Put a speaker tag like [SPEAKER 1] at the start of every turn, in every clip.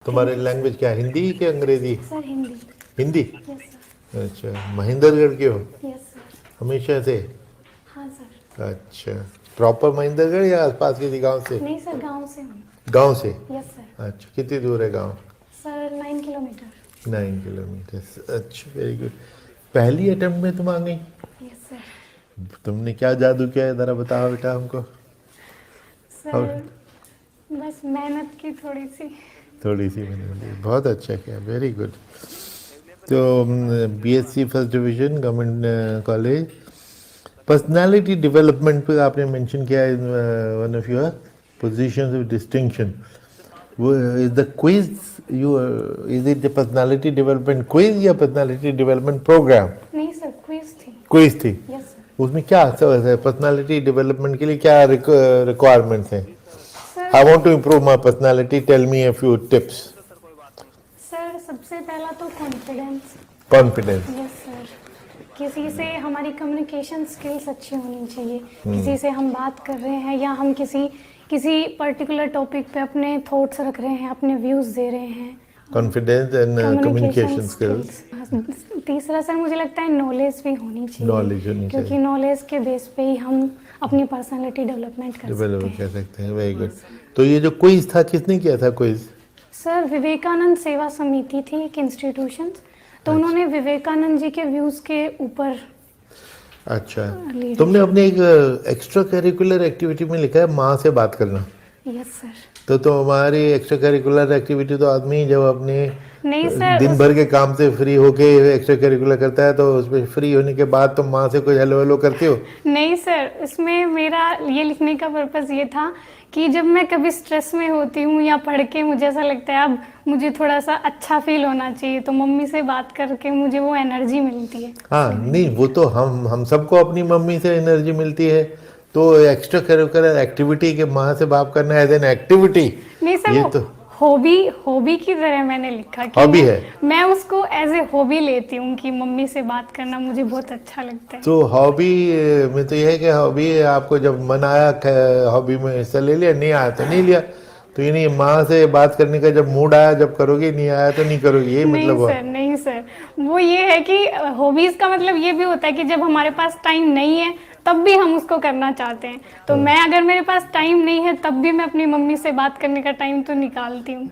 [SPEAKER 1] तुम्हारे लैंग्वेज क्या है, हिंदी कि अंग्रेजी?
[SPEAKER 2] Sir Hindi.
[SPEAKER 1] Hindi.
[SPEAKER 2] Yes sir.
[SPEAKER 1] अच्छा, महेंद्रगढ़ के हो
[SPEAKER 2] यस सर।
[SPEAKER 1] हमेशा से?
[SPEAKER 2] हाँ सर।
[SPEAKER 1] अच्छा, प्रॉपर महेंद्रगढ़ या आसपास किसी गांव से?
[SPEAKER 2] नहीं सर, गांव से हूँ।
[SPEAKER 1] गांव से?
[SPEAKER 2] Yes sir.
[SPEAKER 1] अच्छा, कितनी दूर है गांव?
[SPEAKER 2] Sir 9 kilometre.
[SPEAKER 1] 9 किलोमीटर। अच्छा, वेरी गुड। पहली अटेम्प्ट में तुम आ गई?
[SPEAKER 2] Yes sir.
[SPEAKER 1] तुमने क्या जादू किया है, जरा बताओ बेटा हमको।
[SPEAKER 2] सर बस मेहनत की
[SPEAKER 1] थोड़ी सी मैंने, बहुत अच्छा किया, वेरी गुड। तो BSc first division government college. Personality development पे आपने मेंशन किया है one of your positions of distinction. वो is the quiz you, is it the personality development quiz या पर्सनालिटी डेवलपमेंट प्रोग्राम?
[SPEAKER 2] नहीं सर, क्विज थी।
[SPEAKER 1] Quiz थी।
[SPEAKER 2] Yes sir.
[SPEAKER 1] उसमें क्या पर्सनालिटी डेवलपमेंट के लिए क्या रिक्वायरमेंट्स हैं?
[SPEAKER 2] Sir
[SPEAKER 1] I want to improve my personality. Tell me a few tips.
[SPEAKER 2] Sir सबसे पहला तो कॉन्फिडेंस।
[SPEAKER 1] Confidence.
[SPEAKER 2] Yes sir. किसी से हमारी कम्युनिकेशन स्किल्स अच्छी होनी चाहिए। किसी से हम बात कर रहे हैं या हम किसी पर्टिकुलर टॉपिक पे अपने थॉट्स रख रहे हैं, अपने व्यूज़ दे रहे हैं।
[SPEAKER 1] Confidence and communication skills.
[SPEAKER 2] तीसरा सर मुझे लगता है नॉलेज भी होनी चाहिए।
[SPEAKER 1] Knowledge होनी चाहिए।
[SPEAKER 2] क्योंकि नॉलेज के बेस पे ही हम अपनी पर्सनालिटी डेवलपमेंट कर
[SPEAKER 1] Develop
[SPEAKER 2] सकते
[SPEAKER 1] कर सकते हैं। Very good. तो ये जो क्विज था, किसने किया था क्विज?
[SPEAKER 2] सर विवेकानंद सेवा समिति थी एक इंस्टीट्यूशन, तो उन्होंने विवेकानंद जी के व्यूज़ के ऊपर।
[SPEAKER 1] अच्छा, तुमने अपने एक एक्स्ट्रा करिकुलर एक्टिविटी में लिखा है माँ से बात करना।
[SPEAKER 2] Yes sir.
[SPEAKER 1] तो तुम्हारी एक्स्ट्रा करिकुलर एक्टिविटी तो आदमी जब अपने
[SPEAKER 2] नहीं सर,
[SPEAKER 1] दिन भर के काम से फ्री होके एक्स्ट्रा करिकुलर करता है, तो उसमें फ्री होने के बाद तुम माँ से कुछ हेलो हेलो करते हो?
[SPEAKER 2] नहीं सर, इसमें मेरा ये लिखने का पर्पस ये था कि जब मैं कभी स्ट्रेस में होती हूँ या पढ़ के मुझे ऐसा लगता है अब मुझे थोड़ा सा अच्छा फील होना चाहिए, तो मम्मी से बात करके मुझे वो एनर्जी मिलती है।
[SPEAKER 1] हाँ, नहीं वो तो हम सबको अपनी मम्मी से एनर्जी मिलती है। तो एक्स्ट्रा करिकुलर एक्टिविटी के माँ से बात करना एज एन एक्टिविटी,
[SPEAKER 2] नहीं सर,
[SPEAKER 1] ये
[SPEAKER 2] वो
[SPEAKER 1] तो
[SPEAKER 2] हॉबी की तरह मैंने लिखा कि
[SPEAKER 1] हॉबी है।
[SPEAKER 2] मैं उसको एज ए हॉबी लेती हूँ कि मम्मी से बात करना मुझे बहुत अच्छा लगता है।
[SPEAKER 1] तो हॉबी में तो यह है कि हॉबी आपको जब मन आया हॉबी में हिस्सा ले लिया, नहीं आया तो नहीं लिया। तो ये नहीं, माँ से बात करने का जब मूड आया जब करोगे, नहीं आया तो नहीं करोगे, यही मतलब हुआ?
[SPEAKER 2] नहीं सर, वो ये है कि हॉबीज का मतलब ये भी होता है कि जब हमारे पास टाइम नहीं है तब भी हम उसको करना चाहते हैं। तो मैं अगर मेरे पास टाइम नहीं है तब भी मैं अपनी मम्मी से बात करने का टाइम तो निकालती हूँ।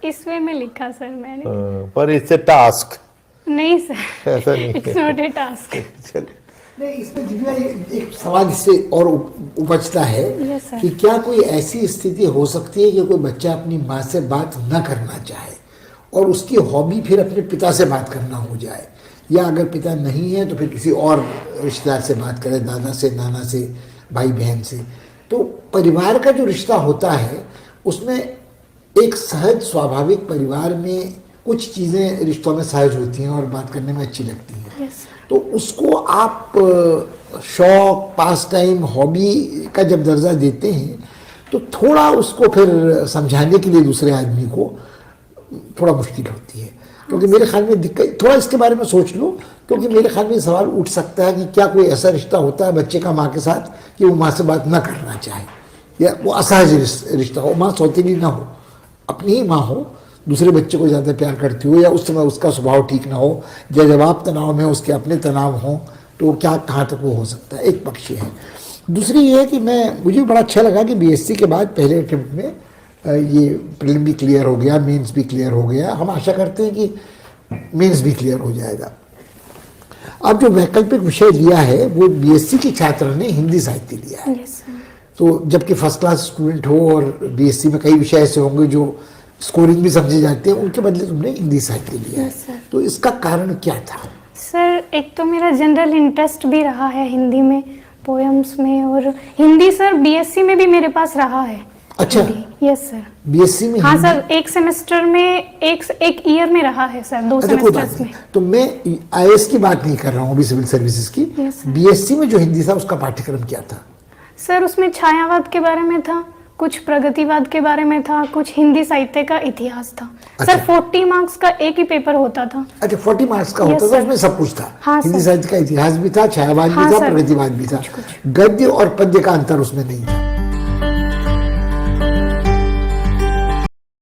[SPEAKER 2] इस वे में लिखा सर मैंने।
[SPEAKER 1] पर इट्स ए टास्क।
[SPEAKER 2] नहीं सर,
[SPEAKER 1] ऐसा नहीं,
[SPEAKER 2] इट्स नॉट ए टास्क।
[SPEAKER 3] नहीं, इसमें दिव्या एक सवाल इससे और उपजता है
[SPEAKER 2] Yes, sir.
[SPEAKER 3] कि क्या कोई ऐसी स्थिति हो सकती है कि कोई बच्चा अपनी माँ से बात न करना चाहे और उसकी हॉबी फिर अपने पिता से बात करना हो जाए, या अगर पिता नहीं है तो फिर किसी और रिश्तेदार से बात करे, दादा से, नाना से, भाई बहन से। तो परिवार का जो रिश्ता होता है उसमें एक सहज स्वाभाविक परिवार में कुछ चीज़ें रिश्तों में सहज होती हैं और बात करने में अच्छी लगती हैं।
[SPEAKER 2] Yes,
[SPEAKER 3] तो उसको आप शौक, पास टाइम, हॉबी का जब दर्जा देते हैं तो थोड़ा उसको फिर समझाने के लिए दूसरे आदमी को थोड़ा मुश्किल होती है। क्योंकि मेरे ख्याल में दिक्कत, थोड़ा इसके बारे में सोच लो, क्योंकि मेरे ख्याल में सवाल उठ सकता है कि क्या कोई ऐसा रिश्ता होता है बच्चे का माँ के साथ कि वो माँ से बात ना करना चाहे, या वो असहज रिश्ता हो, माँ सौतेली ना हो, अपनी ही माँ हो, दूसरे बच्चे को ज़्यादा प्यार करती हो, या उस समय उसका स्वभाव ठीक ना हो, या जब आप तनाव में उसके अपने तनाव हों, तो क्या कहाँ तक वो हो सकता है। एक पक्ष है। दूसरी ये है कि मुझे बड़ा अच्छा लगा कि बीएससी के बाद पहले अटेम्प्ट में ये प्रीलिम भी क्लियर हो गया, मेंस भी क्लियर हो गया। हम आशा करते हैं कि मेंस भी क्लियर हो जाएगा। अब जो वैकल्पिक विषय लिया है वो बीएससी की छात्र ने हिंदी साहित्य लिया है।
[SPEAKER 2] Yes, sir.
[SPEAKER 3] तो जबकि फर्स्ट क्लास स्टूडेंट हो और बीएससी में कई विषय ऐसे होंगे जो स्कोरिंग भी समझे जाते हैं, उनके बदले तुमने हिंदी साहित्य लिया है।
[SPEAKER 2] Yes, sir.
[SPEAKER 3] तो इसका कारण क्या था?
[SPEAKER 2] सर एक तो मेरा जनरल इंटरेस्ट भी रहा है हिंदी में, पोएम्स में, और हिंदी सर बीएससी में भी मेरे पास रहा है।
[SPEAKER 3] अच्छा।
[SPEAKER 2] Yes sir.
[SPEAKER 3] बीएससी में?
[SPEAKER 2] हाँ सर, एक सेमेस्टर में एक ईयर में रहा है सर, 2 सेमेस्टर्स में।
[SPEAKER 3] तो मैं आईएएस की बात नहीं कर रहा हूँ अभी, सिविल सर्विसेज की।
[SPEAKER 2] Yes, sir.
[SPEAKER 3] बीएससी में जो हिंदी था उसका पाठ्यक्रम क्या था?
[SPEAKER 2] सर उसमें छायावाद के बारे में था, कुछ प्रगतिवाद के बारे में था, कुछ हिंदी साहित्य का इतिहास था।
[SPEAKER 3] अच्छा।
[SPEAKER 2] सर 40 मार्क्स का एक ही पेपर होता था।
[SPEAKER 3] अच्छा, 40 मार्क्स का
[SPEAKER 2] Yes,
[SPEAKER 3] होता था,
[SPEAKER 2] sir.
[SPEAKER 3] उसमें सब कुछ था।
[SPEAKER 2] हाँ,
[SPEAKER 3] हिंदी
[SPEAKER 2] sir.
[SPEAKER 3] साहित्य का इतिहास भी था, छायावाद
[SPEAKER 2] हाँ,
[SPEAKER 3] भी था,
[SPEAKER 2] sir.
[SPEAKER 3] प्रगतिवाद भी था।
[SPEAKER 2] कुछ।
[SPEAKER 3] गद्य और पद्य का अंतर उसमें नहीं था।